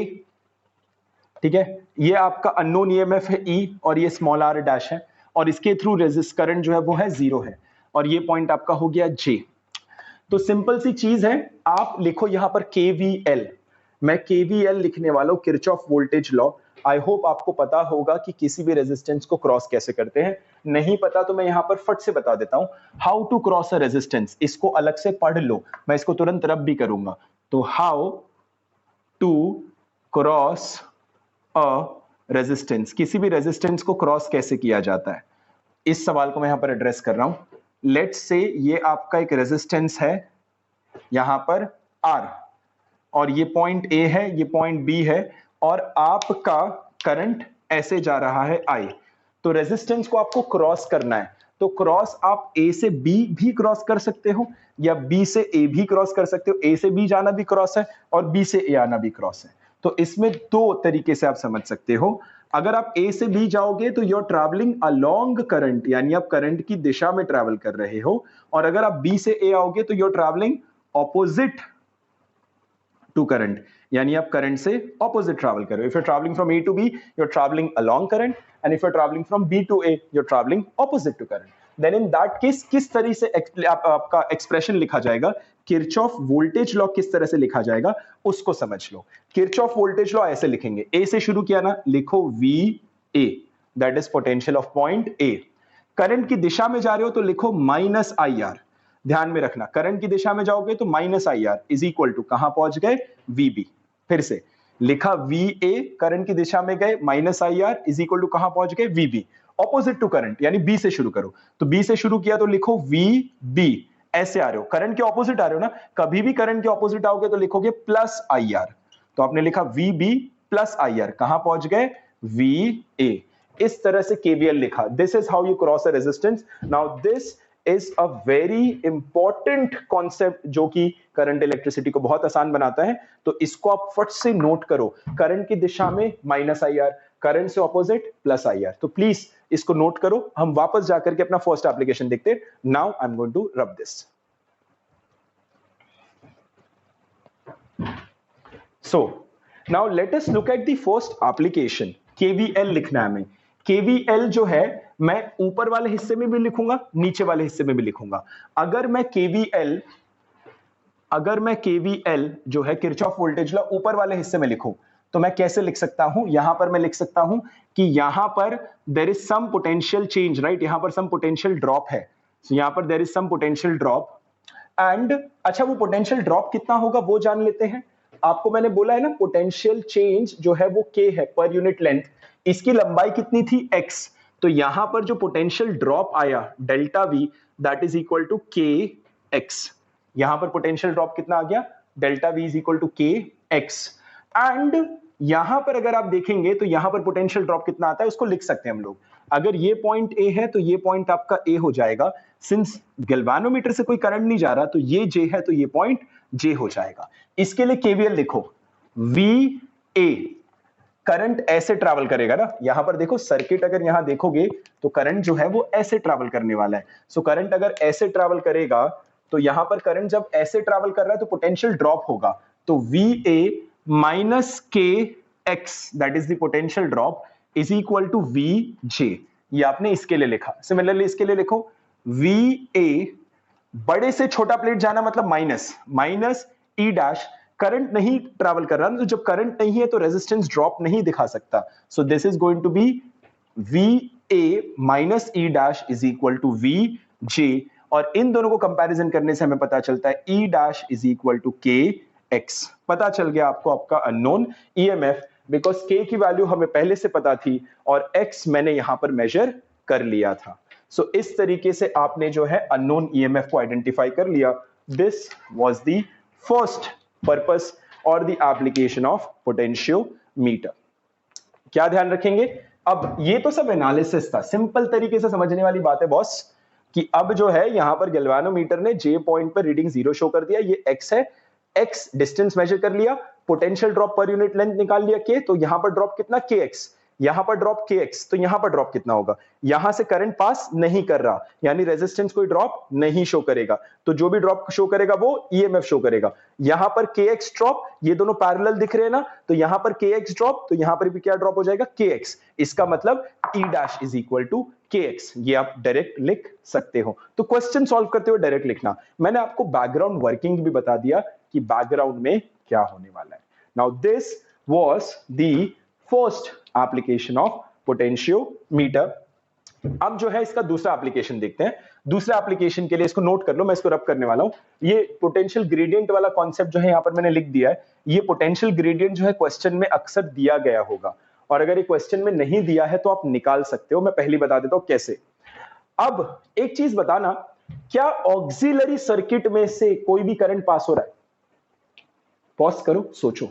ठीक है। ये आपका अननोन ईएमएफ है E और ये स्मॉल r डैश है और इसके थ्रू रेजिस्ट करंट जो है वो है 0 है और ये पॉइंट आपका हो गया J। तो सिंपल सी चीज है, आप लिखो यहां पर KVL। मैं KVL लिखने वाला हूं, Kirchhoff voltage law. I hope आपको पता होगा कि किसी भी रेजिस्टेंस को क्रॉस कैसे करते हैं। नहीं पता तो मैं यहां पर फट से बता देता हूं, how to cross a resistance. इसको अलग से पढ़ लो, मैं इसको तुरंत रब भी करूंगा। तो how to cross a resistance, किसी भी रेजिस्टेंस को क्रॉस कैसे किया जाता है, इस सवाल को मैं यहां पर एड्रेस कर रहा हूं। लेट्स से ये आपका एक रेजिस्टेंस है यहां पर R और ये पॉइंट A है, ये पॉइंट B है और आपका करंट ऐसे जा रहा है I। तो रेजिस्टेंस को आपको क्रॉस करना है, तो क्रॉस आप A से B भी क्रॉस कर सकते हो या B से A भी क्रॉस कर सकते हो। A से B जाना भी क्रॉस है और B से A आना भी क्रॉस है। तो इसमें दो तरीके से आप समझ सकते हो। अगर आप A से B जाओगे तो you are travelling along current, यानी आप करंट की दिशा में ट्रैवल कर रहे हो, और अगर आप B से A आओगे तो you are travelling opposite to current, यानी आप करंट से ऑपोजिट ट्रैवल कर रहे हो। If you are travelling from A to B, you are travelling along current, and if you are travelling from B to A, you are travelling opposite to current. Then in that case किस तरह से आपका expression लिखा जाएगा, Kirchhoff voltage law किस तरह से लिखा जाएगा उसको समझ लो। किरचॉफ वोल्टेज लॉ ऐसे लिखेंगे, A से शुरू किया ना, लिखो VA, that is potential of point A। Current की दिशा में जा रहे हो तो लिखो माइनस IR। ध्यान में रखना, करंट की दिशा में जाओगे तो minus IR is equal to कहां पहुंच गए, VB। फिर से लिखा VA, करंट की दिशा में गए, minus IR is equal to कहां पहुंच गए, VB, ऑपोजिट टू करंट, यानी B से शुरू करो, तो B से शुरू किया तो लिखो VB, ऐसे आ रहे हो, करंट के ऑपोजिट आ रहे हो ना, कभी भी करंट के ऑपोजिट आओगे तो लिखोगे प्लस IR, तो आपने लिखा VB प्लस IR, कहां पहुंच गए, VA। इस तरह से KVL लिखा, this is how you cross a resistance. Now this is a very important concept जो कि करंट इलेक्ट्रिसिटी को बहुत आसान बनाता है, तो इसको आप फट से नोट करो, करंट की दिशा में माइनस IR, करंट से ऑपोजिट प्लस IR, तो प्लीज इसको नोट करो। हम वापस जाकर के अपना फर्स्ट एप्लीकेशन देखते हैं। Now I am going to rub this. So now let us look at the first application. KVL लिखना है हमें। KVL जो है मैं ऊपर वाले हिस्से में भी लिखूंगा, नीचे वाले हिस्से में भी लिखूंगा। अगर मैं KVL जो है किरचॉफ वोल्टेज लॉ ऊपर वाले हिस्से में लिखूं तो मैं कैसे लिख सकता हूं, यहां पर मैं लिख सकता हूं कि यहां पर there is some potential change, right, यहां पर सम पोटेंशियल ड्रॉप है, so यहां पर there is some potential drop and अच्छा वो पोटेंशियल ड्रॉप कितना होगा वो जान लेते हैं। आपको मैंने बोला है ना पोटेंशियल चेंज जो है वो K है पर यूनिट लेंथ, इसकी लंबाई कितनी थी X, तो यहां पर जो पोटेंशियल ड्रॉप आया delta V that is equal to KX, यहां पर पोटेंशियल ड्रॉप कितना आ गया, delta V is equal to KX। And यहां पर अगर आप देखेंगे तो यहां पर पोटेंशियल ड्रॉप कितना आता है उसको लिख सकते हैं हम लोग। अगर ये पॉइंट A है तो ये पॉइंट आपका A हो जाएगा, सिंस गैल्वेनोमीटर से कोई करंट नहीं जा रहा तो ये J है तो ये पॉइंट J हो जाएगा। इसके लिए KVL लिखो, VA, करंट ऐसे ट्रैवल करेगा ना, यहां पर देखो सर्किट अगर यहां देखोगे तो करंट जो है वो ऐसे ट्रैवल करने वाला है। सो करंट अगर ऐसे ट्रैवल करेगा तो यहां पर करंट जब ऐसे ट्रैवल कर रहा है तो पोटेंशियल ड्रॉप होगा, तो VA minus KX that is the potential drop is equal to VJ। ये आपने इसके लिए लिखा। सिमिलरली इसके लिए लिखो VA, बड़े से छोटा प्लेट जाना मतलब माइनस E डैश, करंट नहीं ट्रैवल कर रहा ना, तो जब करंट नहीं है तो रेजिस्टेंस ड्रॉप नहीं दिखा सकता, so this is going to be VA minus E dash is equal to VJ, और इन दोनों को कंपैरिजन करने से हमें पता चलता है E dash is equal to KX। पता चल गया आपको आपका अननोन EMF, बिकॉज K की वैल्यू हमें पहले से पता थी और X मैंने यहां पर मेजर कर लिया था। सो इस तरीके से आपने जो है अननोन EMF को आइडेंटिफाई कर लिया। This was the first purpose और द एप्लीकेशन ऑफ पोटेंशियोमीटर। क्या ध्यान रखेंगे, अब ये तो सब एनालिसिस था, सिंपल तरीके से समझने वाली बात है बॉस, कि अब जो है यहां पर गैल्वेनोमीटर ने J पॉइंट पर रीडिंग 0 शो कर दिया, ये X है, X डिस्टेंस मेजर कर लिया, पोटेंशियल ड्रॉप पर यूनिट लेंथ निकाल लिया K, तो यहां पर ड्रॉप कितना KX, यहां पर ड्रॉप KX, तो यहां पर ड्रॉप कितना होगा, यहां से करंट पास नहीं कर रहा यानी रेजिस्टेंस कोई ड्रॉप नहीं शो करेगा, तो जो भी ड्रॉप शो करेगा वो EMF शो करेगा। यहां पर KX ड्रॉप, ये दोनों पैरेलल दिख रहे हैं ना, तो यहां पर KX ड्रॉप, तो यहां पर भी क्या ड्रॉप हो जाएगा KX, इसका मतलब E dash is equal to KX, ये आप डायरेक्ट लिख सकते हो। तो क्वेश्चन सॉल्व करते हुए डायरेक्ट लिखना, मैंने आपको बैकग्राउंड वर्किंग भी बता दिया कि बैकग्राउंड में क्या होने वाला है। Now this was the first application of potentiometer. अब जो है इसका दूसरा एप्लीकेशन देखते हैं। दूसरा एप्लीकेशन के लिए इसको नोट कर लो, मैं इसको रब करने वाला हूं। ये पोटेंशियल ग्रेडियंट वाला कॉन्सेप्ट जो है यहां पर मैंने लिख दिया है, ये पोटेंशियल ग्रेडियंट जो है क्वेश्चन में अक्सर दिया गया होगा, और अगर ये क्वेश्चन में नहीं दिया है तो आप निकाल सकते हो। मैं पहले बता देता हूं कैसे। अब एक चीज बताना, क्या ऑक्सिलरी सर्किट में से कोई भी करंट पास हो रहा है? पॉज करो, सोचो,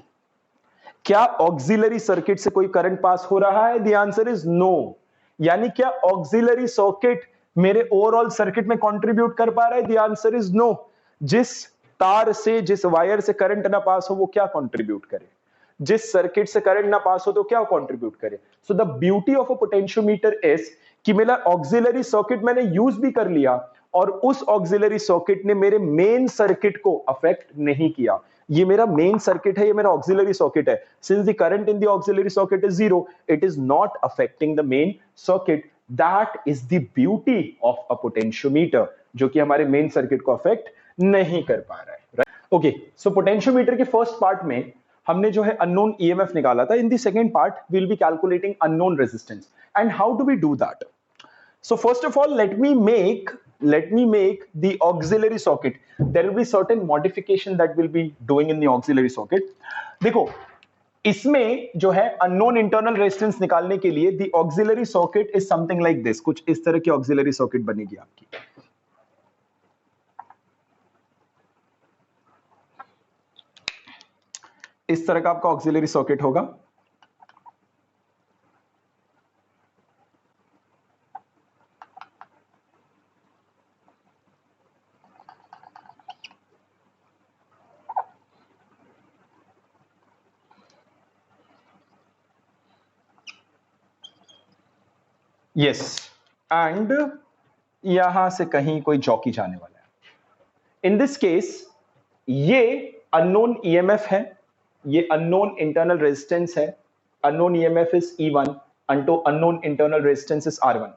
क्या ऑक्सिलरी सर्किट से कोई करंट पास हो रहा है? The answer is no. यानी क्या ऑक्सिलरी सर्किट मेरे ओवरऑल सर्किट में कंट्रीब्यूट कर पा रहा है? The answer is no. जिस तार से, जिस वायर से करंट ना पास हो वो क्या कंट्रीब्यूट करे? जिस सर्किट से करंट ना पास हो तो क्या कंट्रीब्यूट करे? So the beauty of a potentiometer is कि मेरा ऑक्सिलरी सर्किट मैंने यूज भी कर लिया और उस ऑक्सिलरी सर्किट ने मेरे मेन सर्किट को अफेक्ट नहीं किया। ये मेरा मेन सर्किट है, ये मेरा ऑक्सिलरी सर्किट है, since the current in the auxiliary circuit is zero, it is not affecting the main circuit. That is the beauty of a potentiometer, जो कि हमारे मेन सर्किट को अफेक्ट नहीं कर पा रहा है। ओके, सो पोटेंशियोमीटर के फर्स्ट पार्ट में हमने जो है अननोन EMF निकाला था। In the second part we will be calculating unknown resistance, and how do we do that? So first of all, let me make the auxiliary circuit. There will be certain modification that we'll be doing in the auxiliary circuit. देखो, इसमें जो है unknown internal resistance निकालने के लिए the auxiliary circuit is something like this, कुछ इस तरह की ऑक्सिलरी सर्किट बनेगी आपकी। इस तरह का आपका ऑक्सिलरी सर्किट होगा। यस, एंड यहां से कहीं कोई जॉकी जाने वाला है। इन दिस केस ये अननोन ईएमएफ है, ये अननोन इंटरनल रेजिस्टेंस है। Unknown EMF is E1 onto unknown internal resistance is R1।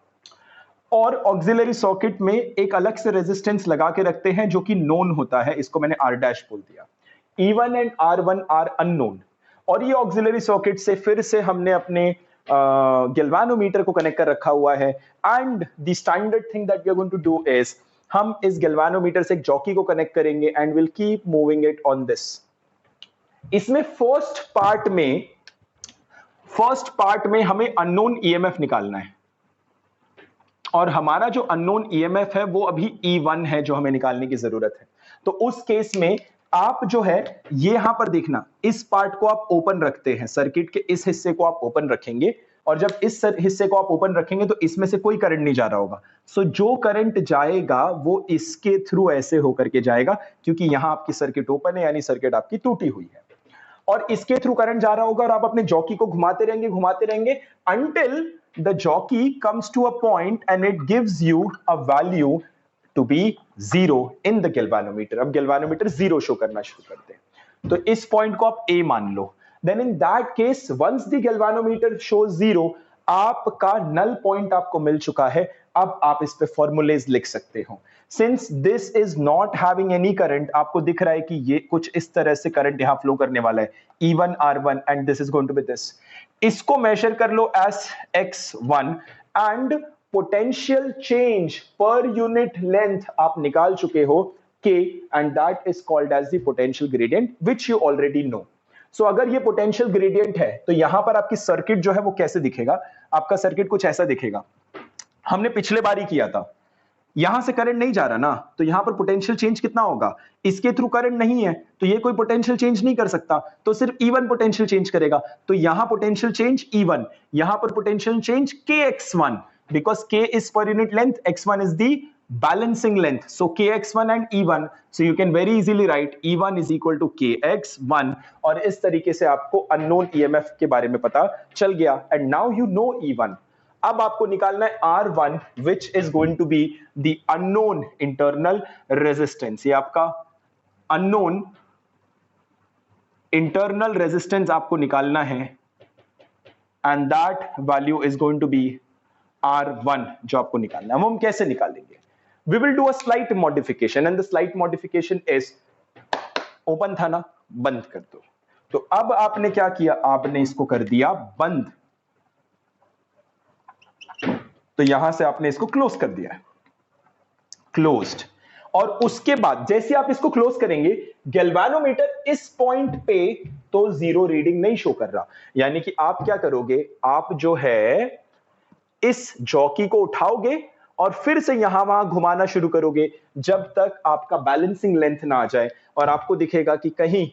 और ऑक्सिलरी सर्किट में एक अलग से रेजिस्टेंस लगा के रखते हैं जो कि नोन होता है, इसको मैंने R डैश बोल दिया। E1 and R1 are unknown. और ये ऑक्सिलरी सर्किट से फिर से हमने अपने गैल्वानोमीटर को कनेक्ट कर रखा हुआ है। And the standard thing that we are going to do is हम इस गैल्वानोमीटर से एक जॉकी को कनेक्ट करेंगे and will keep moving it on this. इसमें फर्स्ट पार्ट में हमें अननोन ईएमएफ निकालना है, और हमारा जो अननोन ईएमएफ है वो अभी E1 है जो हमें निकालने की जरूरत है। तो उस केस में आप जो है ये यहां पर देखना, इस पार्ट को आप ओपन रखते हैं, सर्किट के इस हिस्से को आप ओपन रखेंगे, और जब इस हिस्से को आप ओपन रखेंगे तो इसमें से कोई करंट नहीं जा रहा होगा। सो जो करंट जाएगा वो इसके थ्रू ऐसे होकर के जाएगा, क्योंकि यहां आपकी सर्किट ओपन है, यानी सर्किट आपकी टूटी हुई है, और इसके थ्रू करंट जा रहा होगा, और आप अपने जॉकी को घुमाते रहेंगे until the jockey comes to a point and it gives you a value to be 0 in the galvanometer। अब galvanometer 0 शो करना शुरू करते हैं, तो इस पॉइंट को आप A मान लो। Then in that case once the galvanometer shows 0, आपका नल पॉइंट आपको मिल चुका है। अब आप इस पे फॉर्मूलेज लिख सकते हो। Since this is not having any current, आपको दिख रहा है कि ये कुछ इस तरह से करंट यहां फ्लो करने वाला है, E1 R1 and this is going to be this. इसको मेजर कर लो as X1 and potential change per unit length आप निकाल चुके हो K, and that is called as the potential gradient which you already know. So अगर ये potential gradient है तो यहां पर आपकी सर्किट जो है वो कैसे दिखेगा? आपका सर्किट कुछ ऐसा दिखेगा। हमने पिछले बार ही किया था, यहां से करंट नहीं जा रहा ना, तो यहां पर पोटेंशियल चेंज कितना होगा? इसके थ्रू करंट नहीं है तो ये कोई पोटेंशियल चेंज नहीं कर सकता, तो सिर्फ E1 पोटेंशियल चेंज करेगा। तो यहां पोटेंशियल चेंज E1, यहां पर potential change KX1, because K is पर unit length, X1 is the balancing length, so KX1 and E1, so you can very easily write E1 is equal to KX1, और इस तरीके से आपको unknown EMF के बारे में पता चल गया। and now you know E1। अब आपको निकालना है R1 which is going to be the unknown internal resistance। ये आपका unknown internal resistance आपको निकालना है, and that value is going to be R1 जो आपको निकालना है। वो हम कैसे निकालेंगे? We will do a slight modification, and the slight modification is open था ना, बंद कर दो। तो अब आपने क्या किया? आपने इसको कर दिया बंद, तो यहां से आपने इसको क्लोज कर दिया है, क्लोज्ड। और उसके बाद जैसे आप इसको क्लोज करेंगे, गैल्वानोमीटर इस पॉइंट पे तो 0 रीडिंग नहीं शो कर रहा, यानी कि आप क्या करोगे? आप जो है इस जॉकी को उठाओगे और फिर से यहां वहां घुमाना शुरू करोगे जब तक आपका बैलेंसिंग लेंथ ना आ जाए, और आपको दिखेगा कि कहीं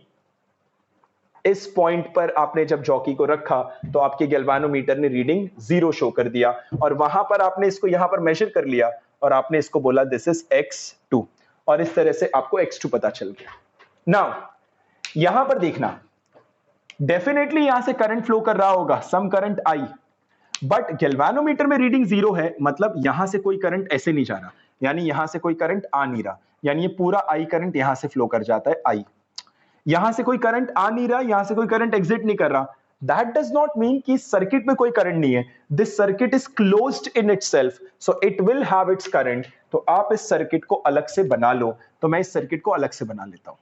इस पॉइंट पर आपने जब जॉकी को रखा तो आपके गैल्वानोमीटर ने रीडिंग 0 शो कर दिया, और वहां पर आपने इसको यहां पर मेजर कर लिया और आपने इसको बोला दिस इज X2, और इस तरह से आपको X2 पता चल गया। नाउ यहां पर देखना, डेफिनेटली यहां से करंट फ्लो कर रहा होगा, सम करंट आई, बट गैल्वानोमीटर में रीडिंग 0 है, मतलब यहां से कोई करंट ऐसे नहीं जा रहा, यानी यहां से कोई करंट आ नहीं रहा, यानी ये पूरा आई करंट यहां से फ्लो कर जाता है आई। यहां से कोई करंट आ नहीं रहा, यहां से कोई करंट एग्जिट नहीं कर रहा, दैट डज नॉट मीन कि सर्किट में कोई करंट नहीं है। This circuit is closed in itself, so it will have its current. तो आप इस सर्किट को अलग से बना लो, तो मैं इस सर्किट को अलग से बना लेता हूं।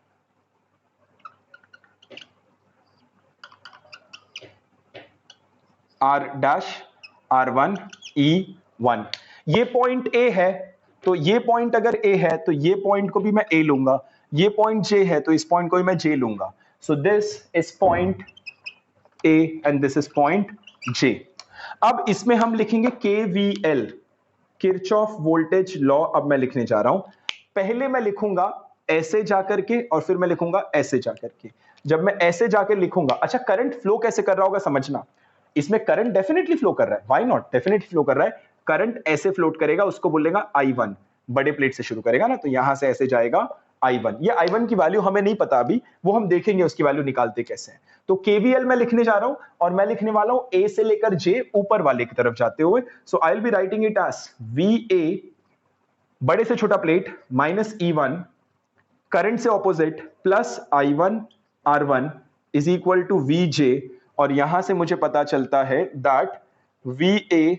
R डैश R1 E1, ये पॉइंट A है, तो ये पॉइंट अगर A है तो ये पॉइंट को भी मैं A लूंगा, ये पॉइंट J है तो इस पॉइंट को भी मैं J लूंगा। सो this is point A and this is point J. अब इसमें हम लिखेंगे KVL, किरचॉफ वोल्टेज लॉ। अब मैं लिखने जा रहा हूं, पहले मैं लिखूंगा ऐसे जाकर के और फिर मैं लिखूंगा ऐसे जाकर के। जब मैं ऐसे जाकर लिखूंगा, अच्छा करंट फ्लो कैसे कर रहा होगा समझना, इसमें करंट डेफिनेटली फ्लो कर रहा है, व्हाई नॉट, डेफिनेटली फ्लो कर रहा है। करंट ऐसे फ्लोट करेगा, उसको बोलेगा I1, बड़े प्लेट से शुरू करेगा ना, तो यहां से ऐसे जाएगा I1। ये I1 की वैल्यू हमें नहीं पता अभी, वो हम देखेंगे उसकी वैल्यू निकालते कैसे हैं। तो KVL मैं लिखने जा रहा हूं और मैं लिखने वाला हूं A से लेकर J ऊपर वाले की तरफ जाते हुए। So I will be writing it as VA बड़े से छोटा प्लेट माइनस E1 करंट से opposite plus I1 R1 is equal to VJ, और यहां से मुझे पता चलता है that VA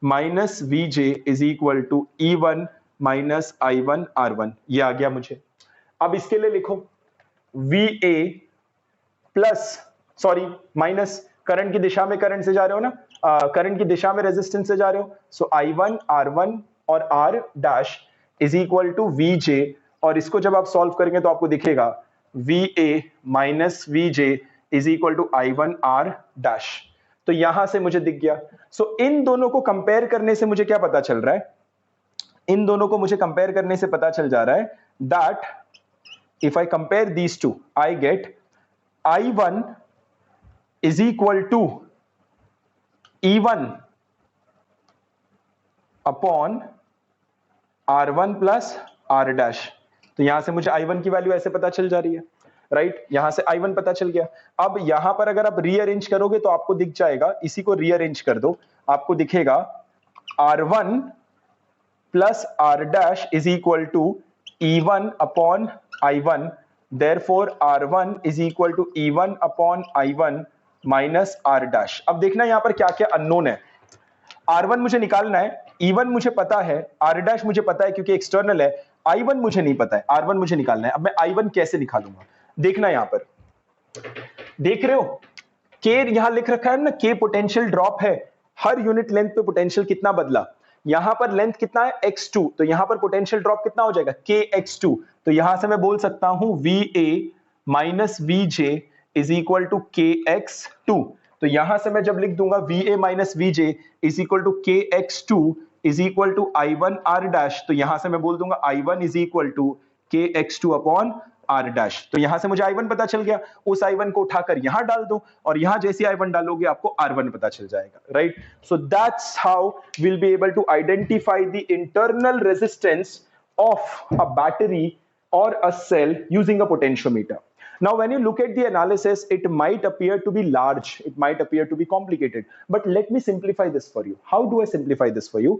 minus VJ is equal to E1 minus I1 R1। ये आ गया मुझे। अब इसके लिए लिखो VA plus, sorry minus, current की दिशा में करंट से जा रहे हो ना, करंट की दिशा में रेजिस्टेंस से जा रहे हो, सो I1 R1 और R dash is equal to VJ, और इसको जब आप सॉल्व करेंगे तो आपको दिखेगा VA minus VJ is equal to I1 R dash. तो यहां से मुझे दिख गया। सो इन दोनों को कंपेयर करने से मुझे क्या पता चल रहा है, इन दोनों को मुझे कंपेयर करने से पता चल जा रहा है that if I compare these to I get I1 is equal to E1 upon R1 plus R dash. तो यहां से मुझे I1 की वैल्यू ऐसे पता चल जा रही है, राइट, यहां से I1 पता चल गया। अब यहां पर अगर आप रीअरेंज करोगे तो आपको दिख जाएगा, इसी को रीअरेंज कर दो, आपको दिखेगा R1 plus R dash is equal to E1 upon I1, therefore R1 is equal to E1 upon I1 minus R dash. अब देखना यहां पर क्या क्या अननोन है। R1 मुझे निकालना है, E1 मुझे पता है, R डैश मुझे पता है क्योंकि एक्सटर्नल है, I1 मुझे नहीं पता है, R1 मुझे निकालना है। अब मैं I1 कैसे निकालूंगा, देखना यहां पर, देख रहे हो K यहां लिख रखा है ना, K पोटेंशियल ड्रॉप है, हर यूनिट लेंथ पे पोटेंशियल कितना बदला, यहां पर लेंथ कितना है x2, तो यहां पर पोटेंशियल ड्रॉप कितना हो जाएगा kx2। तो यहां से मैं बोल सकता हूं VA minus VJ is equal to kx2। तो यहां से मैं जब लिख दूंगा VA minus VJ is equal to kx2 is equal to I1 R dash, तो यहां से मैं बोल दूंगा I1 is equal to kx2 upon R dash. तो यहां से मुझे I1 पता चल गया, उस I1 को उठाकर यहां डाल दो और यहां जैसे I1 डालोगे आपको R1 पता चल जाएगा, right. So that's how we'll be able to identify the internal resistance of a battery or a cell using a potentiometer. Now when you look at the analysis, it might appear to be large, it might appear to be complicated, but let me simplify this for you. How do I simplify this for you?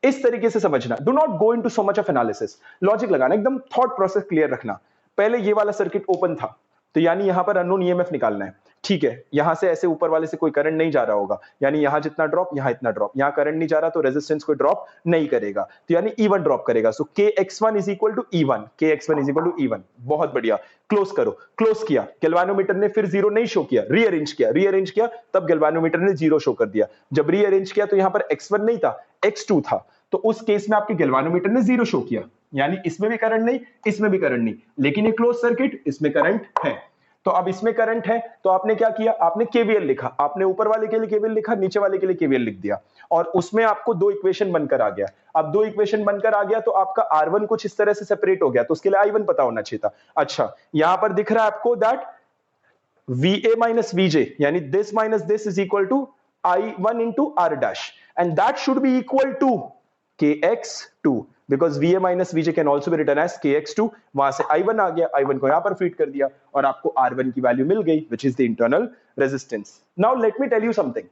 इस तरीके से समझना, do not go into so much of analysis, logic लगाना, एकदम thought process clear रखना। पहले ये वाला सर्किट ओपन था, तो यानी यहां पर अननोन ईएमएफ निकालना है, ठीक है। यहां से ऐसे ऊपर वाले से कोई करंट नहीं जा रहा होगा, यानी यहां जितना ड्रॉप यहां इतना ड्रॉप, यहां करंट नहीं जा रहा तो रेजिस्टेंस कोई ड्रॉप नहीं करेगा, तो यानी E1 ड्रॉप करेगा। So kx1 is equal to E1, kx1 is equal to E1। बहुत बढ़िया, क्लोज करो, क्लोज किया, गैल्वेनोमीटर ने फिर जीरो नहीं शो किया, रीअरेंज किया, रीअरेंज किया तब गैल्वेनोमीटर ने जीरो शो कर दिया। जब रीअरेंज किया तो यहां पर x1 नहीं था, x2 था, तो उस केस में आपके गैल्वेनोमीटर ने जीरो शो किया, यानी इसमें भी करंट नहीं, इसमें भी करंट नहीं, लेकिन ये क्लोज सर्किट, इसमें करंट है। तो अब इसमें करंट है, तो आपने क्या किया, आपने केवीएल लिखा, आपने ऊपर वाले के लिए केवीएल लिखा, नीचे वाले के लिए केवीएल लिख दिया, और उसमें आपको दो इक्वेशन बनकर आ गया। अब दो इक्वेशन बनकर आ गया तो आपका R1 कुछ इस तरह से सेपरेट हो गया, तो उसके लिए I1 पता होना चाहिए था। अच्छा, यहां पर दिख रहा है आपको दैट VA minus VJ, यानी this minus this is equal to I1 into R dash, and that should be equal to kx2, because VA minus VJ can also be written as kx2। वहां से I1 आ गया, I1 को यहां पर feed कर दिया और आपको R1 की वैल्यू मिल गई, which is the internal resistance। Now let me tell you something।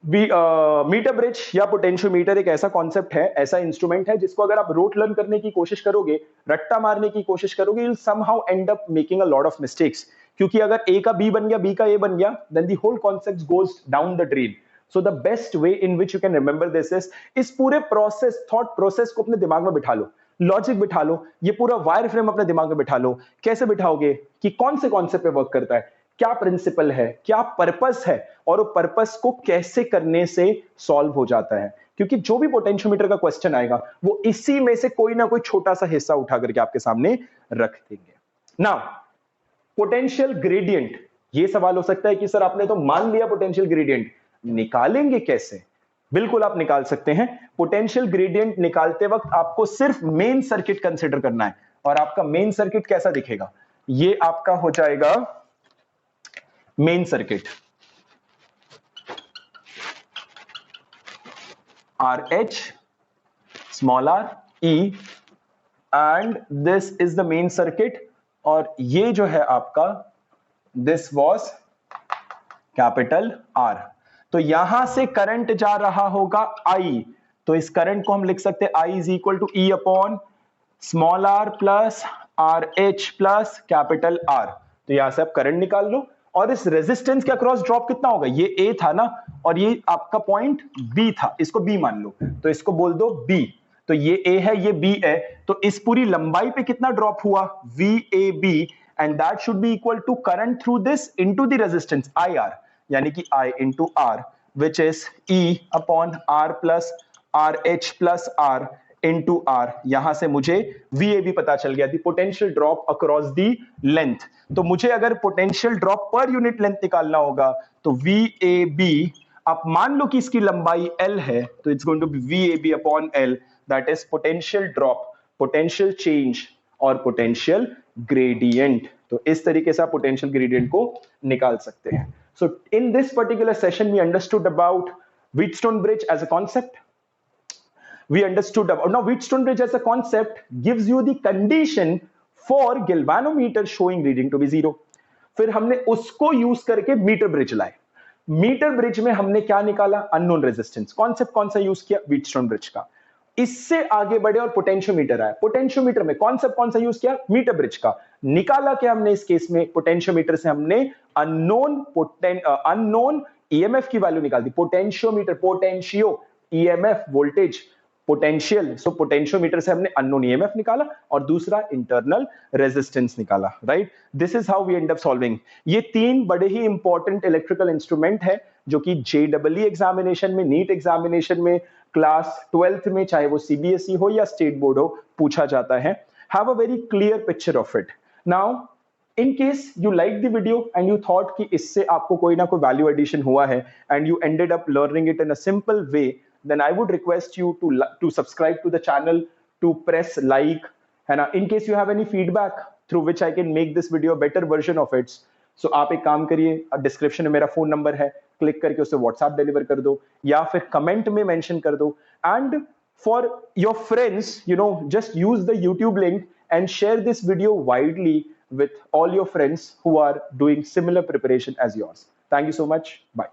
Meter bridge या पोटेंशियोमीटर एक ऐसा कॉन्सेप्ट है, ऐसा इंस्ट्रूमेंट है जिसको अगर आप रोट लर्न करने की कोशिश करोगे, रट्टा मारने की कोशिश करोगे, you'll somehow end up making a lot of mistakes, क्योंकि अगर A का B बन गया, B का A बन गया, then the whole concept goes down the drain। So the best way in which you can remember this is, इस पूरे प्रोसेस, थॉट प्रोसेस को अपने दिमाग में बिठा लो, लॉजिक बिठा लो, ये पूरा वायर फ्रेम अपने दिमाग में बिठा लो। कैसे बिठाओगे कि कौन से कॉन्सेप्ट पे वर्क करता है, क्या प्रिंसिपल है, क्या पर्पस है, और वो पर्पस को कैसे करने से सॉल्व हो जाता है। क्योंकि जो भी पोटेंशियोमीटर का क्वेश्चन आएगा वो इसी में से कोई ना कोई छोटा सा हिस्सा उठा करके आपके सामने रख देंगे। नाउ पोटेंशियल ग्रेडियंट ये सवाल हो सकता है कि सर आपने तो मान लिया पोटेंशियल ग्रेडियंट, निकालेंगे कैसे? बिल्कुल आप निकाल सकते हैं। पोटेंशियल ग्रेडियंट निकालते वक्त आपको सिर्फ मेन सर्किट कंसीडर करना है, और आपका मेन सर्किट कैसा दिखेगा? ये आपका हो जाएगा main circuit, RH small r E and this is the main circuit, और ये जो है आपका this was कैपिटल R। तो यहां से करंट जा रहा होगा I, तो इस करंट को हम लिख सकते हैं I is equal to E upon small r plus RH plus capital R। तो यहां से आप करंट निकाल लो, और इस रेजिस्टेंस के अक्रॉस ड्रॉप कितना होगा? ये A था ना, और ये आपका पॉइंट B था, इसको B मान लो, तो इसको बोल दो B। तो ये A है, ये B है, तो इस पूरी लंबाई पे कितना ड्रॉप हुआ? VAB, and that should be equal to current through this into the resistance IR, यानी कि I into R, which is E upon R plus RH plus R into R। यहां से मुझे VAB पता चल गया, the potential drop across the length. तो मुझे अगर पोटेंशियल ड्रॉप पर यूनिट लेंथ निकालना होगा तो VAB, आप मान लो कि इसकी लंबाई L है, तो it's going to be VAB upon L, that is potential drop, potential change और पोटेंशियल ग्रेडियंट। तो इस तरीके से आप पोटेंशियल ग्रेडियंट को निकाल सकते हैं। So in this particular session, we understood about Wheatstone bridge as a concept. We understood about, now Wheatstone bridge as a concept gives you the condition for galvanometer showing reading to be 0. फिर हमने उसको use करके metre bridge लाए। Metre bridge में हमने क्या निकाला? Unknown resistance. Concept कौन सा यूज किया? Wheatstone ब्रिज का। इससे आगे बढ़े और पोटेंशियोमीटर आया। पोटेंशियोमीटर में कॉन्सेप्ट कौन सा यूज किया? मीटर ब्रिज का। निकाला क्या हमने इस केस में? पोटेंशियोमीटर से हमने अननोन ईएमएफ की वैल्यू निकाल दी। Potentiometer, potentio, EMF voltage, potential, so potentiometer से हमने अननोन ईएमएफ निकाला और दूसरा इंटरनल रेजिस्टेंस निकाला, right? This is how we end up solving. ये तीन बड़े ही इंपॉर्टेंट इलेक्ट्रिकल इंस्ट्रूमेंट है जो कि जेईई एग्जामिनेशन में, नीट एग्जामिनेशन में, क्लास 12th में, चाहे वो सीबीएसई हो या स्टेट बोर्ड हो, पूछा जाता है। Have a very clear picture of it. Now in case you like the video and you thought कि इससे आपको कोई ना कोई value addition हुआ है and you ended up learning it in a simple way, then I would request you to subscribe to the channel, to press like, है ना? In case you have any feedback through which I can make this video a better version of it, so आप एक काम करिए, description में मेरा phone number है, click करके उसे व्हाट्सएप डिलीवर कर दो या फिर कमेंट में मेंशन कर दो। And for your friends, you know, just use the YouTube link and share this video widely with all your friends who are doing similar preparation as yours. Thank you so much. Bye.